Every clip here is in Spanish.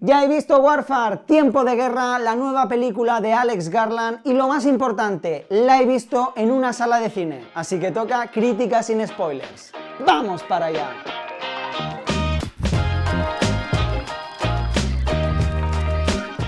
Ya he visto Warfare, Tiempo de Guerra, la nueva película de Alex Garland y lo más importante, la he visto en una sala de cine, así que toca crítica sin spoilers. ¡Vamos para allá!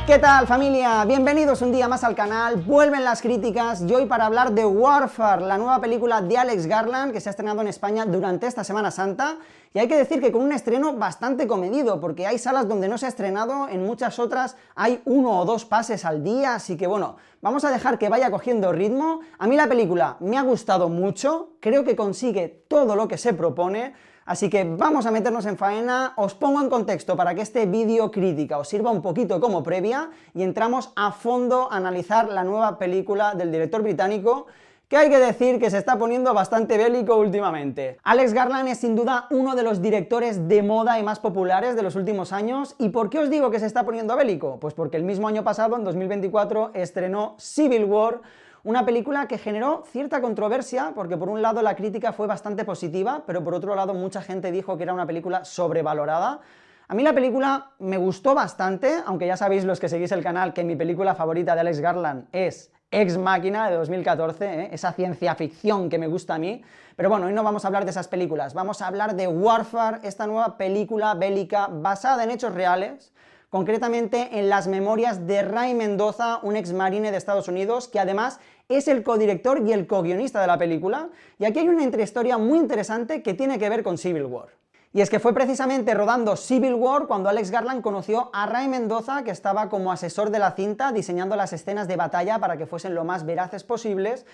¿Qué tal, familia? Bienvenidos un día más al canal, vuelven las críticas y hoy para hablar de Warfare, la nueva película de Alex Garland que se ha estrenado en España durante esta Semana Santa, y hay que decir que con un estreno bastante comedido, porque hay salas donde no se ha estrenado, en muchas otras hay 1 o 2 pases al día, así que bueno, vamos a dejar que vaya cogiendo ritmo. A mí la película me ha gustado mucho, creo que consigue todo lo que se propone. Así que vamos a meternos en faena, os pongo en contexto para que este vídeo crítica os sirva un poquito como previa y entramos a fondo a analizar la nueva película del director británico, que hay que decir que se está poniendo bastante bélico últimamente. Alex Garland es sin duda uno de los directores de moda y más populares de los últimos años. ¿Y por qué os digo que se está poniendo bélico? Pues porque el mismo año pasado, en 2024, estrenó Civil War, una película que generó cierta controversia, porque por un lado la crítica fue bastante positiva, pero por otro lado mucha gente dijo que era una película sobrevalorada. A mí la película me gustó bastante, aunque ya sabéis los que seguís el canal que mi película favorita de Alex Garland es Ex Machina de 2014, esa ciencia ficción que me gusta a mí. Pero bueno, hoy no vamos a hablar de esas películas, vamos a hablar de Warfare, esta nueva película bélica basada en hechos reales, concretamente en las memorias de Ray Mendoza, un ex marine de Estados Unidos, que además es el codirector y el co-guionista de la película, y aquí hay una entrehistoria muy interesante que tiene que ver con Civil War. Y es que fue precisamente rodando Civil War cuando Alex Garland conoció a Ray Mendoza, que estaba como asesor de la cinta, diseñando las escenas de batalla para que fuesen lo más veraces posibles,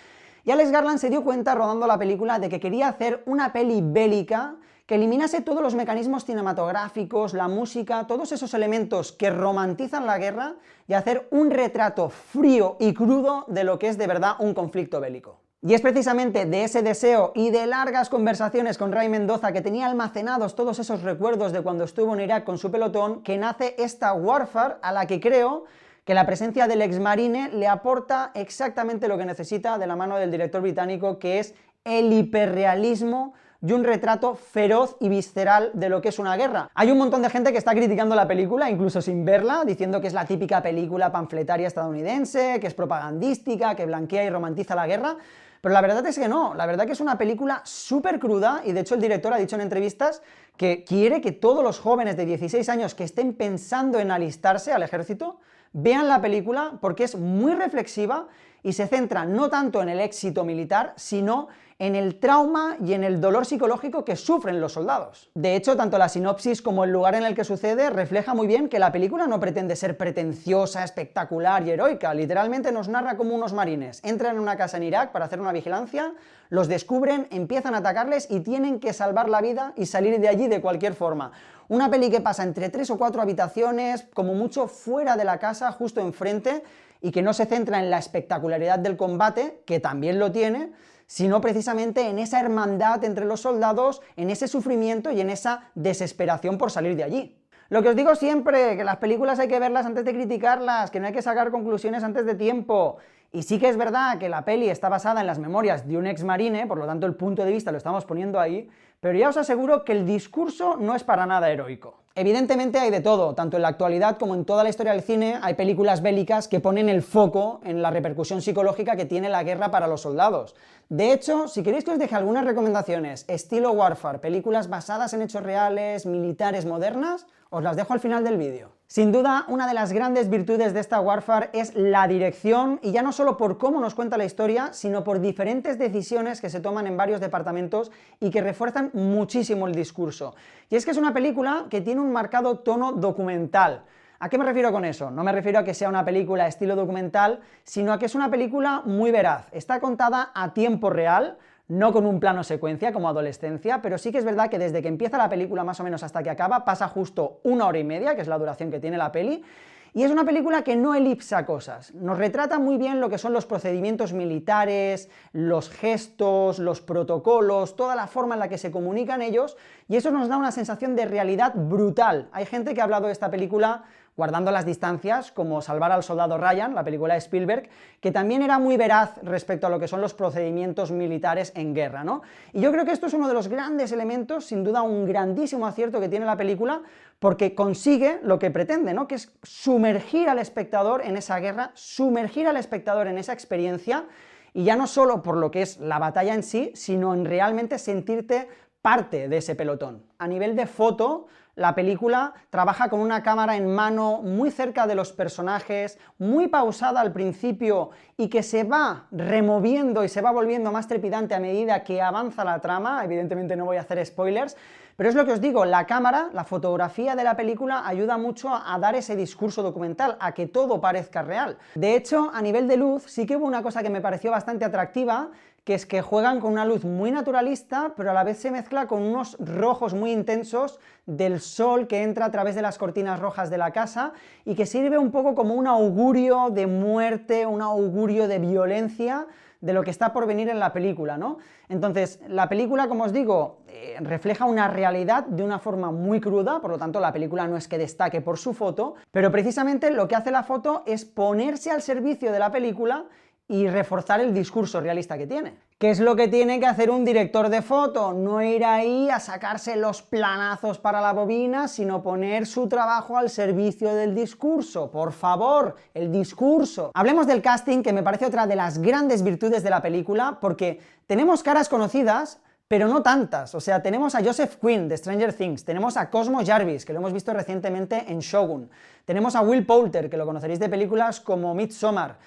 y Alex Garland se dio cuenta rodando la película de que quería hacer una peli bélica que eliminase todos los mecanismos cinematográficos, la música, todos esos elementos que romantizan la guerra y hacer un retrato frío y crudo de lo que es de verdad un conflicto bélico. Y es precisamente de ese deseo y de largas conversaciones con Ray Mendoza, que tenía almacenados todos esos recuerdos de cuando estuvo en Irak con su pelotón, que nace esta Warfare, a la que creo que la presencia del ex marine le aporta exactamente lo que necesita de la mano del director británico, que es el hiperrealismo y un retrato feroz y visceral de lo que es una guerra. Hay un montón de gente que está criticando la película, incluso sin verla, diciendo que es la típica película panfletaria estadounidense, que es propagandística, que blanquea y romantiza la guerra, pero la verdad es que no, la verdad que es una película súper cruda, y de hecho el director ha dicho en entrevistas que quiere que todos los jóvenes de 16 años que estén pensando en alistarse al ejército vean la película, porque es muy reflexiva y se centra no tanto en el éxito militar, sino en el trauma y en el dolor psicológico que sufren los soldados. De hecho, tanto la sinopsis como el lugar en el que sucede refleja muy bien que la película no pretende ser pretenciosa, espectacular y heroica. Literalmente nos narra cómo unos marines entran en una casa en Irak para hacer una vigilancia, los descubren, empiezan a atacarles y tienen que salvar la vida y salir de allí de cualquier forma. Una peli que pasa entre 3 o 4 habitaciones, como mucho fuera de la casa, justo enfrente, y que no se centra en la espectacularidad del combate, que también lo tiene, sino precisamente en esa hermandad entre los soldados, en ese sufrimiento y en esa desesperación por salir de allí. Lo que os digo siempre, que las películas hay que verlas antes de criticarlas, que no hay que sacar conclusiones antes de tiempo. Y sí que es verdad que la peli está basada en las memorias de un ex marine, por lo tanto el punto de vista lo estamos poniendo ahí, pero ya os aseguro que el discurso no es para nada heroico. Evidentemente hay de todo, tanto en la actualidad como en toda la historia del cine hay películas bélicas que ponen el foco en la repercusión psicológica que tiene la guerra para los soldados. De hecho, si queréis que os deje algunas recomendaciones estilo Warfare, películas basadas en hechos reales, militares modernas, os las dejo al final del vídeo. Sin duda, una de las grandes virtudes de esta Warfare es la dirección, y ya no solo por cómo nos cuenta la historia, sino por diferentes decisiones que se toman en varios departamentos y que refuerzan muchísimo el discurso. Y es que es una película que tiene un marcado tono documental. ¿A qué me refiero con eso? No me refiero a que sea una película estilo documental, sino a que es una película muy veraz. Está contada a tiempo real, no con un plano secuencia como Adolescencia, pero sí que es verdad que desde que empieza la película más o menos hasta que acaba pasa justo 1 hora y media, que es la duración que tiene la peli, y es una película que no elipsa cosas, nos retrata muy bien lo que son los procedimientos militares, los gestos, los protocolos, toda la forma en la que se comunican ellos, y eso nos da una sensación de realidad brutal. Hay gente que ha hablado de esta película guardando las distancias, como Salvar al soldado Ryan, la película de Spielberg, que también era muy veraz respecto a lo que son los procedimientos militares en guerra, ¿no? Y yo creo que esto es uno de los grandes elementos, sin duda un grandísimo acierto que tiene la película, porque consigue lo que pretende, ¿no? Que es sumergir al espectador en esa guerra, sumergir al espectador en esa experiencia, y ya no solo por lo que es la batalla en sí, sino en realmente sentirte parte de ese pelotón. A nivel de foto, la película trabaja con una cámara en mano muy cerca de los personajes, muy pausada al principio y que se va removiendo y se va volviendo más trepidante a medida que avanza la trama. Evidentemente no voy a hacer spoilers, pero es lo que os digo, la cámara, la fotografía de la película ayuda mucho a dar ese discurso documental, a que todo parezca real. De hecho, a nivel de luz, sí que hubo una cosa que me pareció bastante atractiva, que es que juegan con una luz muy naturalista, pero a la vez se mezcla con unos rojos muy intensos del sol que entra a través de las cortinas rojas de la casa y que sirve un poco como un augurio de muerte, un augurio de violencia de lo que está por venir en la película, ¿no? Entonces, la película, como os digo, refleja una realidad de una forma muy cruda, por lo tanto la película no es que destaque por su foto, pero precisamente lo que hace la foto es ponerse al servicio de la película y reforzar el discurso realista que tiene. ¿Qué es lo que tiene que hacer un director de foto? No ir ahí a sacarse los planazos para la bobina, sino poner su trabajo al servicio del discurso. Por favor, el discurso. Hablemos del casting, que me parece otra de las grandes virtudes de la película, porque tenemos caras conocidas, pero no tantas. O sea, tenemos a Joseph Quinn de Stranger Things, tenemos a Cosmo Jarvis, que lo hemos visto recientemente en Shogun, tenemos a Will Poulter, que lo conoceréis de películas como Midsommar.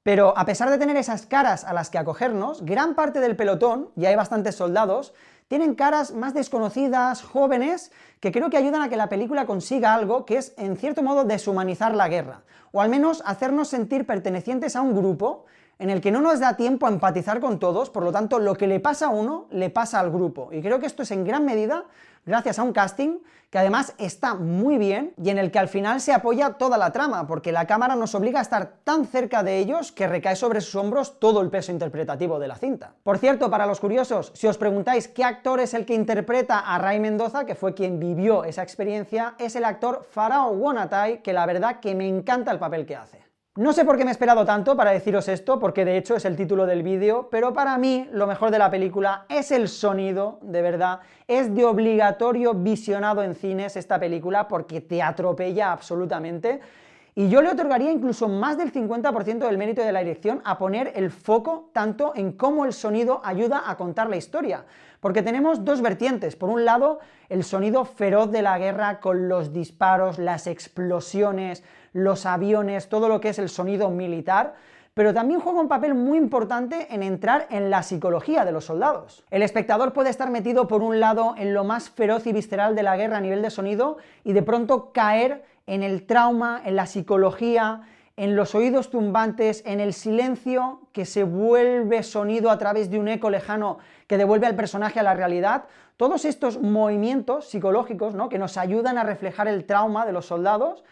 Pero a pesar de tener esas caras a las que acogernos, gran parte del pelotón, y hay bastantes soldados, tienen caras más desconocidas, jóvenes, que creo que ayudan a que la película consiga algo que es, en cierto modo, deshumanizar la guerra, o al menos hacernos sentir pertenecientes a un grupo en el que no nos da tiempo a empatizar con todos, por lo tanto, lo que le pasa a uno, le pasa al grupo. Y creo que esto es en gran medida gracias a un casting que además está muy bien y en el que al final se apoya toda la trama, porque la cámara nos obliga a estar tan cerca de ellos que recae sobre sus hombros todo el peso interpretativo de la cinta. Por cierto, para los curiosos, si os preguntáis qué actor es el que interpreta a Ray Mendoza, que fue quien vivió esa experiencia, es el actor Farao Wonatai, que la verdad que me encanta el papel que hace. No sé por qué me he esperado tanto para deciros esto, porque de hecho es el título del vídeo, pero para mí lo mejor de la película es el sonido, de verdad, es de obligatorio visionado en cines esta película porque te atropella absolutamente, y yo le otorgaría incluso más del 50% del mérito de la dirección a poner el foco tanto en cómo el sonido ayuda a contar la historia, porque tenemos dos vertientes. Por un lado, el sonido feroz de la guerra con los disparos, las explosiones, los aviones, todo lo que es el sonido militar, pero también juega un papel muy importante en entrar en la psicología de los soldados. El espectador puede estar metido por un lado en lo más feroz y visceral de la guerra a nivel de sonido y de pronto caer en el trauma, en la psicología, en los oídos tumbantes, en el silencio que se vuelve sonido a través de un eco lejano que devuelve al personaje a la realidad. Todos estos movimientos psicológicos, ¿no?, que nos ayudan a reflejar el trauma de los soldados,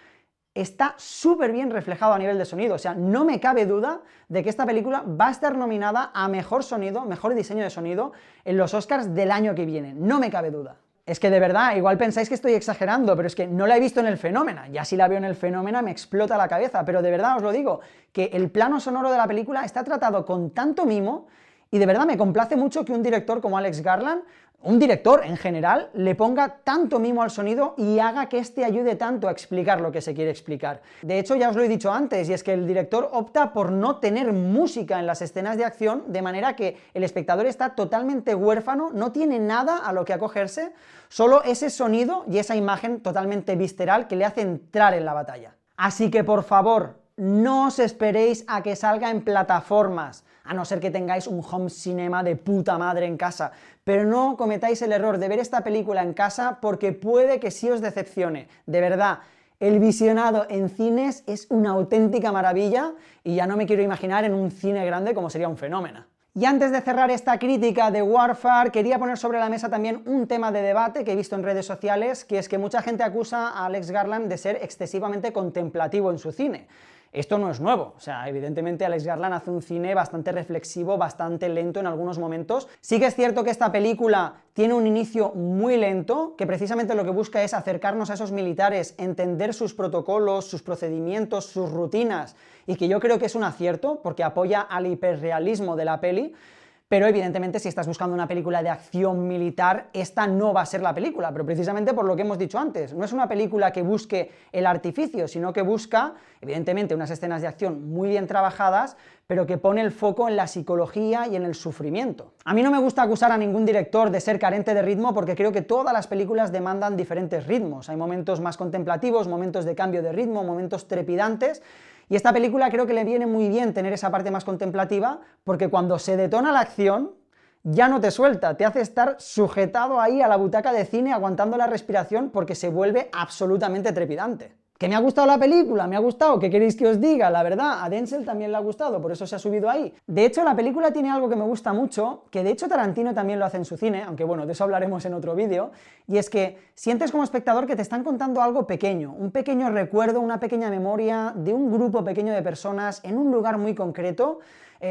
está súper bien reflejado a nivel de sonido. O sea, no me cabe duda de que esta película va a estar nominada a Mejor Sonido, Mejor Diseño de Sonido en los Oscars del año que viene, no me cabe duda. Es que de verdad, igual pensáis que estoy exagerando, pero es que no la he visto en El Fenómena, ya si la veo en El Fenómena me explota la cabeza, pero de verdad os lo digo, que el plano sonoro de la película está tratado con tanto mimo, y de verdad me complace mucho que un director como Alex Garland, un director en general, le ponga tanto mimo al sonido y haga que este ayude tanto a explicar lo que se quiere explicar. De hecho, ya os lo he dicho antes, y es que el director opta por no tener música en las escenas de acción, de manera que el espectador está totalmente huérfano, no tiene nada a lo que acogerse, solo ese sonido y esa imagen totalmente visceral que le hace entrar en la batalla. Así que, por favor, no os esperéis a que salga en plataformas, a no ser que tengáis un home cinema de puta madre en casa, pero no cometáis el error de ver esta película en casa porque puede que sí os decepcione. De verdad, el visionado en cines es una auténtica maravilla y ya no me quiero imaginar en un cine grande como sería Un Fenómeno. Y antes de cerrar esta crítica de Warfare, quería poner sobre la mesa también un tema de debate que he visto en redes sociales, que es que mucha gente acusa a Alex Garland de ser excesivamente contemplativo en su cine. Esto no es nuevo, o sea, evidentemente Alex Garland hace un cine bastante reflexivo, bastante lento en algunos momentos. Sí que es cierto que esta película tiene un inicio muy lento, que precisamente lo que busca es acercarnos a esos militares, entender sus protocolos, sus procedimientos, sus rutinas, y que yo creo que es un acierto, porque apoya al hiperrealismo de la peli. Pero evidentemente si estás buscando una película de acción militar, esta no va a ser la película, pero precisamente por lo que hemos dicho antes, no es una película que busque el artificio, sino que busca, evidentemente, unas escenas de acción muy bien trabajadas, pero que pone el foco en la psicología y en el sufrimiento. A mí no me gusta acusar a ningún director de ser carente de ritmo, porque creo que todas las películas demandan diferentes ritmos. Hay momentos más contemplativos, momentos de cambio de ritmo, momentos trepidantes, y esta película creo que le viene muy bien tener esa parte más contemplativa, porque cuando se detona la acción, ya no te suelta, te hace estar sujetado ahí a la butaca de cine aguantando la respiración porque se vuelve absolutamente trepidante. ¿Que me ha gustado la película? ¿Me ha gustado? ¿Qué queréis que os diga? La verdad, a Denzel también le ha gustado, por eso se ha subido ahí. De hecho, la película tiene algo que me gusta mucho, que de hecho Tarantino también lo hace en su cine, aunque bueno, de eso hablaremos en otro vídeo, y es que sientes como espectador que te están contando algo pequeño, un pequeño recuerdo, una pequeña memoria de un grupo pequeño de personas en un lugar muy concreto.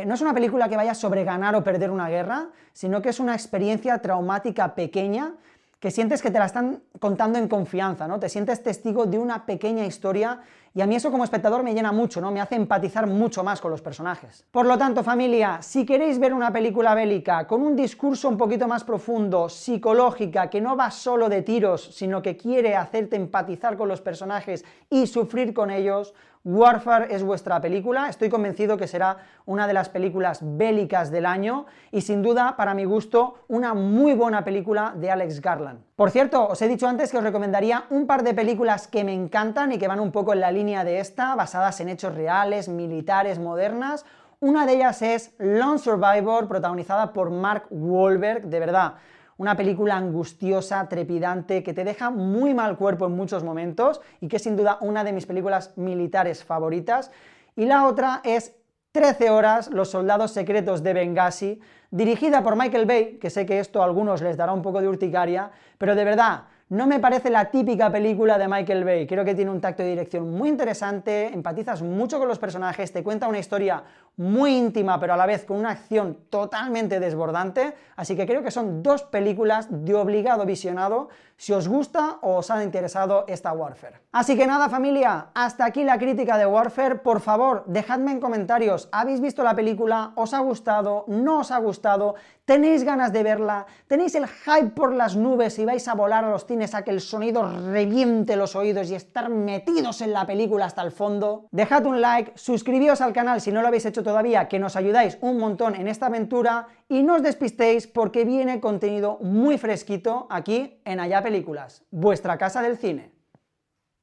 No es una película que vaya sobre ganar o perder una guerra, sino que es una experiencia traumática pequeña que sientes que te la están contando en confianza, ¿no? Te sientes testigo de una pequeña historia, y a mí eso como espectador me llena mucho, ¿no? Me hace empatizar mucho más con los personajes. Por lo tanto, familia, si queréis ver una película bélica con un discurso un poquito más profundo, psicológica, que no va solo de tiros, sino que quiere hacerte empatizar con los personajes y sufrir con ellos, Warfare es vuestra película. Estoy convencido que será una de las películas bélicas del año y sin duda, para mi gusto, una muy buena película de Alex Garland. Por cierto, os he dicho antes que os recomendaría un par de películas que me encantan y que van un poco en la línea de esta, basadas en hechos reales, militares, modernas. Una de ellas es Lone Survivor, protagonizada por Mark Wahlberg, de verdad. Una película angustiosa, trepidante, que te deja muy mal cuerpo en muchos momentos y que es sin duda una de mis películas militares favoritas. Y la otra es 13 horas, Los soldados secretos de Benghazi, dirigida por Michael Bay, que sé que esto a algunos les dará un poco de urticaria, pero de verdad, no me parece la típica película de Michael Bay. Creo que tiene un tacto de dirección muy interesante, empatizas mucho con los personajes, te cuenta una historia muy íntima, pero a la vez con una acción totalmente desbordante, así que creo que son dos películas de obligado visionado si os gusta o os ha interesado esta Warfare. Así que nada, familia, hasta aquí la crítica de Warfare. Por favor, dejadme en comentarios, ¿habéis visto la película? ¿Os ha gustado? ¿No os ha gustado? ¿Tenéis ganas de verla? ¿Tenéis el hype por las nubes y vais a volar a los cines a que el sonido reviente los oídos y estar metidos en la película hasta el fondo? Dejad un like, suscribíos al canal si no lo habéis hecho todavía, que nos ayudáis un montón en esta aventura, y no os despistéis porque viene contenido muy fresquito aquí en Allá Películas, vuestra casa del cine.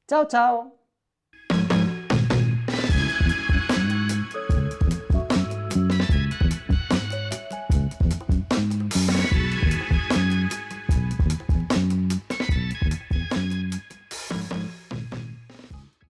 ¡Chao, chao!